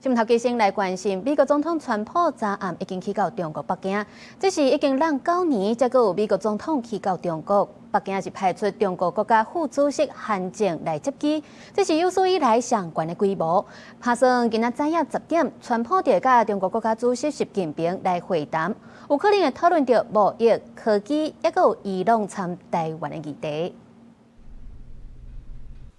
新闻头先来关心，美国总统川普昨暗已经去到中国北京，这是已经让9年才有美国总统去到中国。北京是派出中国国家副主席韩正来接机，这是有史以来上悬的规模。打算今仔早夜10点，川普就甲中国国家主席习近平来会谈，有可能会讨论到贸易、科技，还有伊朗参台湾的议题。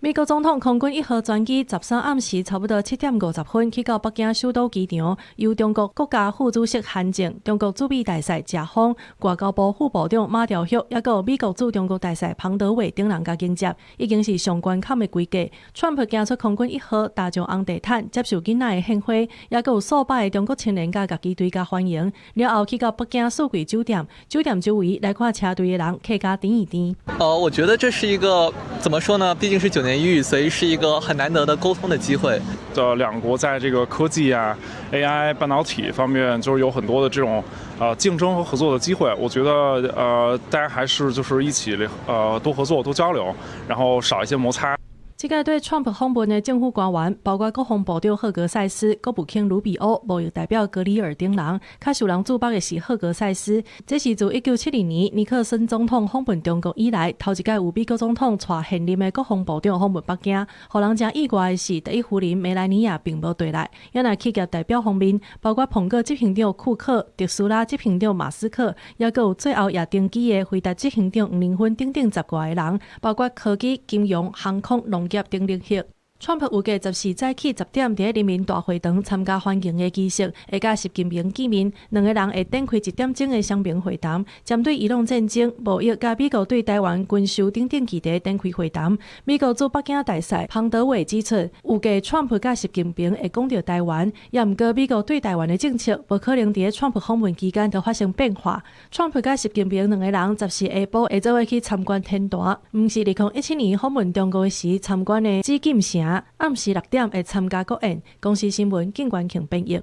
美国总统空军1号专机13暗时差不多7点50分去到北京首都机场，由中国国家副主席韩正、中国驻美大使谢峰、外交部副部长马朝旭，还有美国驻中国大使庞德伟等人甲迎接，已经是上关卡的规格。川普行出空军1号，踏上红地毯，接受囡仔的献花，也有数百个中国青年甲机队甲欢迎。了后去到北京四季酒店，酒店周围来看车队的人，客家点一点。我觉得这是一个怎么说呢？毕竟是9年一遇，所以是一个很难得的沟通的机会。两国在这个科技啊、AI、半导体方面，就是有很多的这种竞争和合作的机会。我觉得大家还是就是一起多合作、多交流，然后少一些摩擦。这个对川普访问的政府官员，包括国防部长赫格塞斯、国务卿卢比欧、贸易代表格里尔等人，较受人注目的是赫格塞斯。这是自1970年尼克森总统访问中国以来，头一届有美国总统带现任的国防部长访问北京。让人真意外的是，第一夫人梅兰妮亚并无对来。也来企业代表方面，包括彭格执行长库克、特斯拉执行长马斯克，也有最后也登基的辉达执行长吴林芬等10外个人，包括科技、金融、航空、农业等领域。川普预计14早起10点在人民大会堂参加欢迎的仪式，会甲习近平见面，两个人会展开1点钟的双边会谈，针对伊朗战争、贸易甲美国对台湾军售等议题展开会谈。美国驻北京大使庞德伟指出，预计川普甲习近平会讲到台湾，也毋过美国对台湾的政策无可能在川普访问期间就发生变化。川普甲习近平两个人14下晡会做伙去参观天坛，毋是2017年访问中国时参观的紫禁城。暗时6点会参加国宴。公司新闻，景观庆编译。